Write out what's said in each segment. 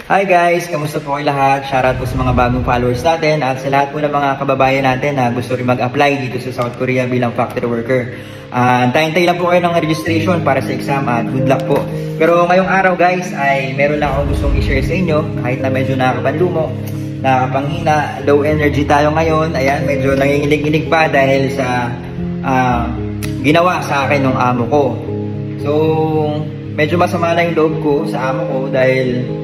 Hi guys! Kamusta po kayo lahat? Shoutout po sa mga bagong followers natin at sa lahat po ng mga kababayan natin na gusto rin mag-apply dito sa South Korea bilang factory worker. Antayin-tayin lang po kayo ng registration para sa exam at good luck po. Pero ngayong araw guys ay meron lang akong gustong i-share sa inyo kahit na medyo nakakapanlumo, nakapanghina, low energy tayo ngayon. Ayan, medyo nanginginig-inig pa dahil sa ginawa sa akin ng amo ko. So, medyo masama na yung loob ko sa amo ko dahil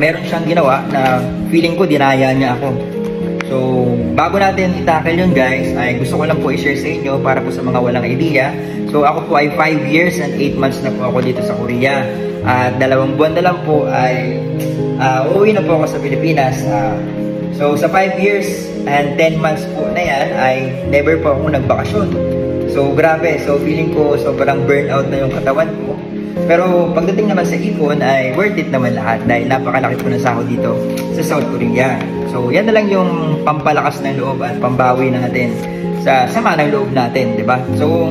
meron siyang ginawa na feeling ko dinaya niya ako. So, bago natin i-tackle yun guys, ay gusto ko lang po i-share sa inyo para po sa mga walang idea. So, ako po ay 5 years and 8 months na po ako dito sa Korea. At 2 buwan na lang po ay uuwi na po ako sa Pilipinas. So, sa 5 years and 10 months po na yan ay never po ako nagbakasyon. So, grabe. So, feeling ko sobrang burnout na yung katawan ko. Pero pagdating naman sa ipon ay worth it naman lahat dahil napakalaki po ng sahod dito sa South Korea. So yan na lang yung pampalakas ng loob at pambawi natin sa sama ng loob natin, di ba? So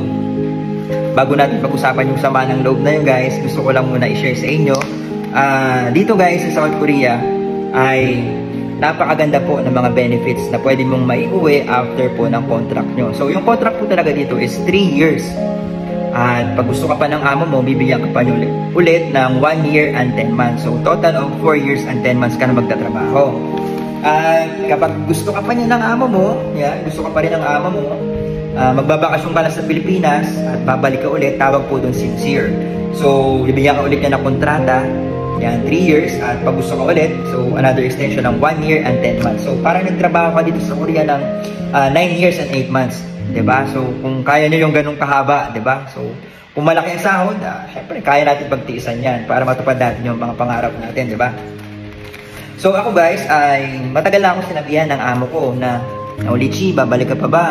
bago natin pag-usapan yung sama ng loob na yun guys, gusto ko lang muna i-share sa inyo. Dito guys sa South Korea ay napakaganda po ng mga benefits na pwede mong maiuwi after po ng contract nyo. So yung contract po talaga dito is 3 years. At pag gusto ka pa ng amo mo, bibigyan ka pa ulit ng 1 year and 10 months. So, total of 4 years and 10 months ka na magtatrabaho. At kapag gusto ka pa niya ng amo mo, gusto ka pa rin ng amo mo, magbabakasyon ka lang sa Pilipinas at babalik ka ulit, tawag po doon sincere. So, bibigyan ka ulit niya ng kontrata, 3 years, at pag gusto ka ulit, so another extension ng 1 year and 10 months. So, parang nagtrabaho ka dito sa Korea ng 9 years and 8 months. Diba? So, kung kaya nyo yung ganung kahaba, diba? So, kung malaki ang sahod, syempre, kaya natin pagtiisan yan para matupad natin yung mga pangarap natin, diba? So, ako guys, ay matagal na akong sinabihan ng amo ko na, Lichi, babalik ka pa ba?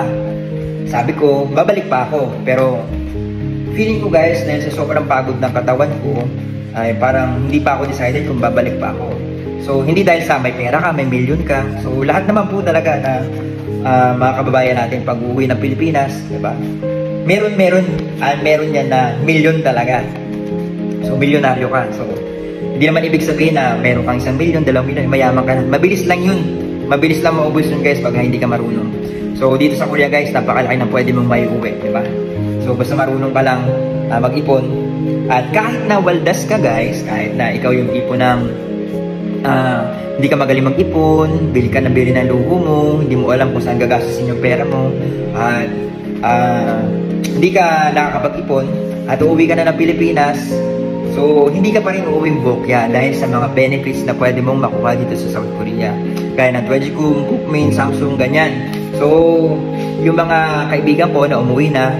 Sabi ko, babalik pa ako. Pero, feeling ko guys, dahil sa sobrang pagod ng katawan ko, ay parang hindi pa ako decided kung babalik pa ako. So, hindi dahil sa may pera ka, may milyon ka. So, lahat naman po talaga na mga kababayan natin pag uwi ng Pilipinas, diba? Meron yan na milyon talaga. So, milyonaryo ka. So, hindi naman ibig sabihin na meron kang 1 milyon, 2 milyon, mayaman ka na. Mabilis lang yun. Mabilis lang maubos yun guys pag hindi ka marunong. So, dito sa Korea guys, napakalaki na pwede mong maiuwi, diba? So, basta marunong ka lang mag-ipon. At kahit na waldas ka guys, kahit na ikaw yung tipo ng hindi ka magaling mag-ipon, bili ka na bili ng luho mo, hindi mo alam kung saan gagastusin yung pera mo, at hindi ka nakakapag-ipon, at uuwi ka na ng Pilipinas, so hindi ka pa rin uuwing bokya dahil sa mga benefits na pwede mong makuha dito sa South Korea. Kaya ng Twedgicom, Cookmin, Samsung, ganyan. So, yung mga kaibigan ko na umuwi na,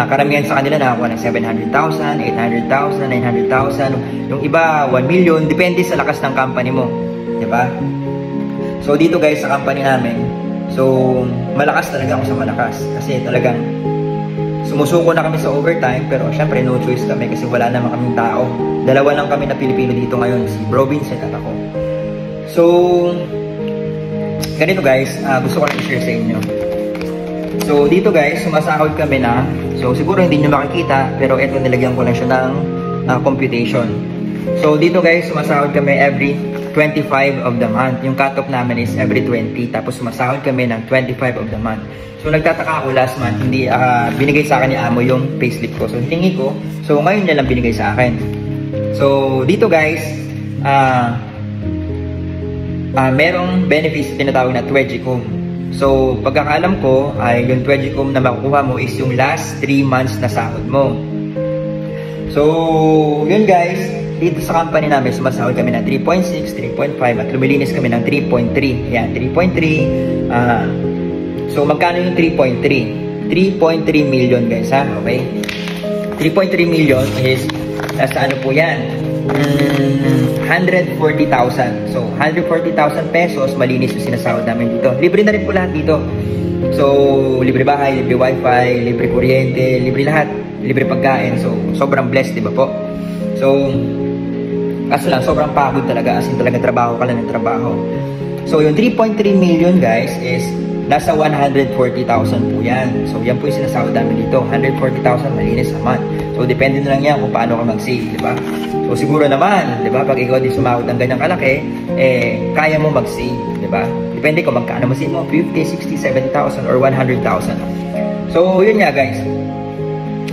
karamihan sa kanila nakakuha ng 700,000, 800,000, 900,000, yung iba 1 million, depende sa lakas ng company mo, diba? So dito guys sa company namin, so malakas talaga ako sa malakas kasi talagang sumusuko na kami sa overtime, pero syempre no choice kami kasi wala naman kaming tao. 2 lang kami na Pilipino dito ngayon, si Bro Vincent at ako. So ganito guys, gusto ko lang i-share sa inyo. So dito guys, sumasahod kami na, so siguro hindi nyo makikita, pero ito nilagyan ko lang siya ng computation. So dito guys, sumasahod kami every 25 of the month. Yung cut-off namin is every 20, tapos sumasahod kami ng 25 of the month. So nagtataka ako last month, hindi binigay sa akin ni amo yung payslip ko. So hiningi ko, so ngayon niya lang binigay sa akin. So dito guys, merong benefits tinatawag na Twedgicom. So, pagkakaalam ko, ay yung Twedgicom na makukuha mo is yung last 3 months na sahod mo. So, yun guys, dito sa company namin, sumasahod kami ng 3.6, 3.5, at lumilinis kami ng 3.3. Yan, 3.3. So, magkano yung 3.3? 3.3 million guys, ha? Okay? 3.3 million is, nasa ano po yan? 140,000. So, 140,000 pesos, malinis yung sinasahod namin dito. Libre na rin po lahat dito. So, libre bahay, libre wifi, libre kuryente, libre lahat. Libre pagkain. So, sobrang blessed, di ba po? So, kaso lang, sobrang pagod talaga. As in, talaga trabaho ka lang ng trabaho. So, yung 3.3 million guys is nasa 140,000 po yan. So, yan po yung sinasahod namin dito. 140,000 malinis a month. So, depende na lang yan kung paano ka mag-save, di ba? So, siguro naman, di ba, pag ikaw din sumahod ng ganyang kalaki, kaya mo mag-save, di ba? Depende kung magkano mag-save mo, 50, 60, 70,000 or 100,000. So, yun nga guys.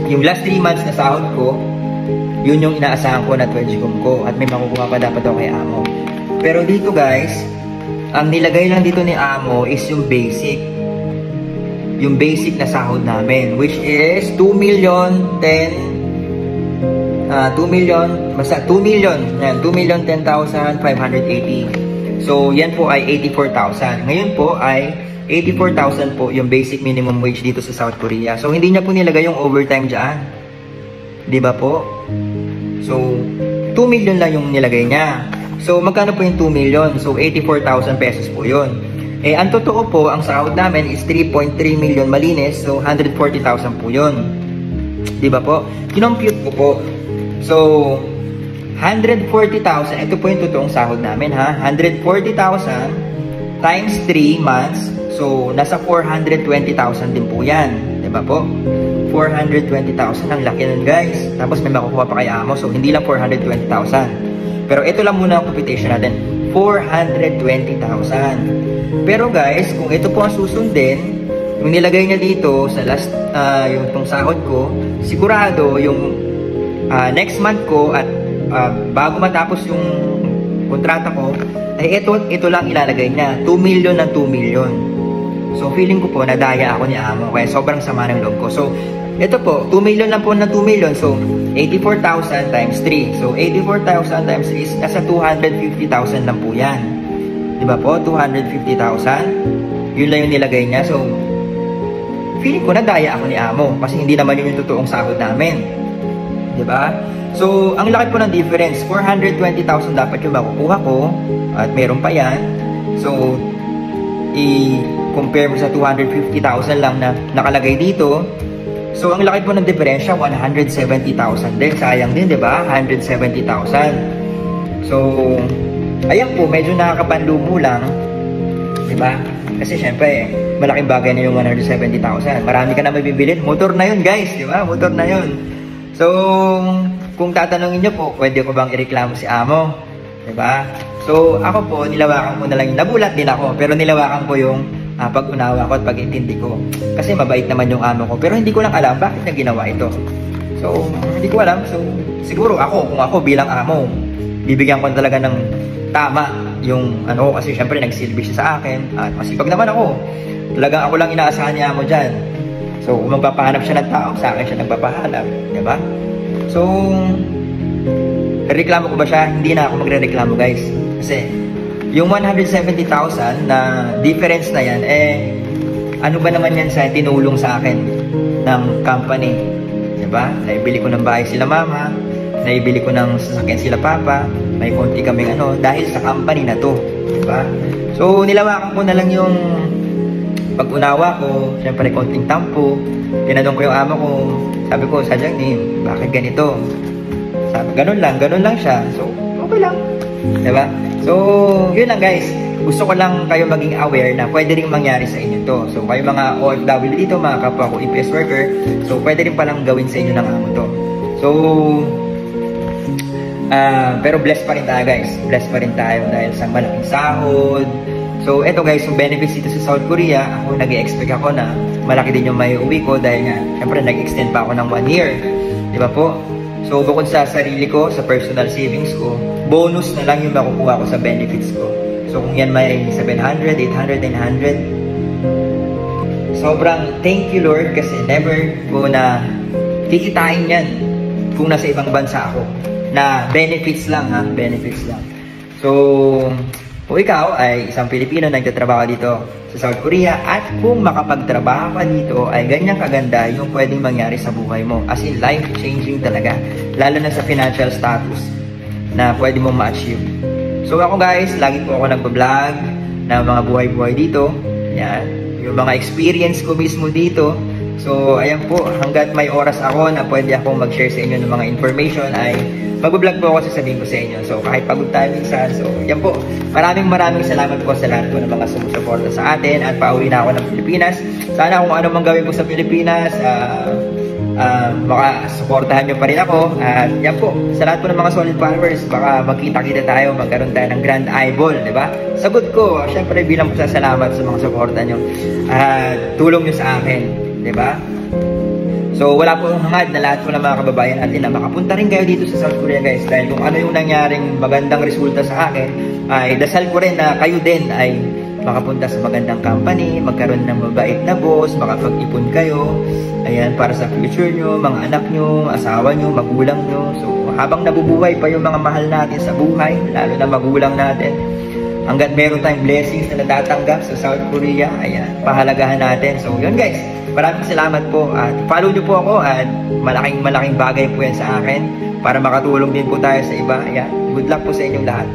Yung last 3 months na sahod ko, yun yung inaasahan ko na 12 ko at may makukuha pa dapat ako kay Amo. Pero dito guys, ang nilagay lang dito ni Amo is yung basic. Yung basic na sahod namin, which is 2,10,580. So, yan po ay 84,000. Ngayon po ay 84,000 po yung basic minimum wage dito sa South Korea. So, hindi niya po nilagay yung overtime dyan. Di ba po? So, 2 million lang yung nilagay niya. So, magkano po yung 2 million? So, 84,000 pesos po yun. Ang totoo po, ang sahod namin is 3.3 million malinis. So, 140,000 po yun. Di ba po? Kinompute ko po. So, 140,000. Ito po yung totoong sahod namin, ha? 140,000 times 3 months. So, nasa 420,000 din po yan. Di ba po? 420,000. Ang laki nun, guys. Tapos may makukuha pa kay Amo. So, hindi lang 420,000. Pero ito lang muna ang computation natin. 420,000. Pero guys, kung ito po ang susundin, yung nilagay niya dito sa last, yung tong sahod ko, sigurado yung next month ko at bago matapos yung kontrata ko, ay ito lang ilalagay niya. 2 million ng 2 million. So, feeling ko po, nadaya ako ni Amo. Kaya sobrang sama ng loob ko. So, ito po, 2 million lang po ng 2 million. So, 84,000 times 3. So, 84,000 times 3 is nasa 250,000 lang po yan. Diba po? 250,000. Yun lang yung nilagay niya. So, feeling ko nadaya ako ni Amo. Kasi hindi naman yun yung totoong sahod namin. Diba? So, ang laki po ng difference. 420,000 dapat yung makukuha ko. At meron pa yan. So, i-compare mo sa 250,000 lang na nakalagay dito. So, ang laki po ng diferensya, 170,000 din. Sayang din, di ba? 170,000. So, ayan po, medyo nakakapanlumo lang. Di ba? Kasi syempre, malaking bagay na yung 170,000. Marami ka na mabibilin. Motor na yun, guys. Di ba? Motor na yun. So, kung tatanungin nyo po, pwede ko bang ireklamo si Amo? Di ba? So, ako po, nilawakan ko na lang. Nabulat din ako, pero nilawakan ko yung pag-unawa ko at pag-intindi ko. Kasi mabait naman yung Amo ko. Pero hindi ko lang alam bakit niya ginawa ito. So, hindi ko alam. So, siguro kung ako bilang Amo, bibigyan ko talaga ng tama yung ano, kasi syempre nagsilbi siya sa akin. At masipag naman ako. Talagang ako lang inaasahan niya Amo dyan. So, kung magpapahanap siya ng tao, sa akin siya nagpapahanap. Diba? So, reklamo ko ba siya? Hindi na ako magre-reklamo, guys. Kasi, yung 170,000 na difference na yan, ano ba naman yan sa tinulong sa akin ng company? Diba? Naibili ko ng bahay sila mama, naibili ko ng sasakyan sila papa, may konti kaming dahil sa company na to. Diba? So, nilawakan ko na lang yung pag-unawa ko, syempre konting tampo, tinanong ko yung Amo ko, sabi ko, sadyang bakit ganito? Sabi, ganun lang siya. So, okay lang. Diba? So, yun lang guys. Gusto ko lang kayo maging aware na pwede rin mangyari sa inyo to. So, kayo mga OFW dito, mga kapwa ko EPS worker, so pwede rin palang gawin sa inyo ng Amo to. So, pero blessed pa rin tayo guys. Blessed pa rin tayo dahil sa malaking sahod. So, eto guys, yung benefits dito sa South Korea, ako nag-i-expect ako na malaki din yung may uwi ko dahil nga, syempre nag-extend pa ako ng 1 year. Diba po? So, bukod sa sarili ko, sa personal savings ko, bonus na lang yung makukuha ko sa benefits ko. So, kung yan may 700, 800, 900, sobrang thank you Lord kasi never ko na kikitain yan kung nasa ibang bansa ako. Na benefits lang ha, benefits lang. So, kung ikaw ay isang Pilipino na nagtatrabaho dito sa South Korea at kung makapagtrabaho ka dito ay ganyan kaganda yung pwedeng mangyari sa buhay mo. As in, life-changing talaga. Lalo na sa financial status na pwede mong ma-achieve. So ako guys, lagi po ako nagpa-vlog ng mga buhay-buhay dito. Yan. Yung mga experience ko mismo dito. So ayan po, hanggat may oras ako na pwede akong mag-share sa inyo ng mga information ay mag-vlog po ako, sasabihin ko sa inyo. So kahit pagod tayo minsan. So yan po, maraming salamat po sa lahat po ng mga sumusuporta sa atin at pauwi na ako ng Pilipinas. Sana kung ano mang gawin ko sa Pilipinas, baka supportahan nyo pa rin ako. At yan po, sa lahat po ng mga solid followers, baka magkita-kita tayo, magkaroon tayo ng grand eyeball, di ba? Sagot ko, syempre bilang pasasalamat sa mga suporta nyo at tulong nyo sa akin, di ba? So wala po akong hangad na lahat po ng mga kababayan natin na makapunta rin kayo dito sa South Korea, guys, dahil kung ano yung nangyaring magandang resulta sa akin, ay dasal ko rin na kayo din ay makapunta sa magandang company, magkaroon ng mabait na boss, makapag-ipon kayo, ayan, para sa future nyo, mga anak nyo, asawa nyo, magulang nyo. So habang nabubuhay pa yung mga mahal natin sa buhay, lalo na magulang natin, hanggat meron tayong blessings na natatanggap sa South Korea, ayan, pahalagahan natin. So yun, guys, maraming salamat po at follow nyo po ako at malaking bagay po yan sa akin para makatulong din po tayo sa iba. Ayan, good luck po sa inyong lahat.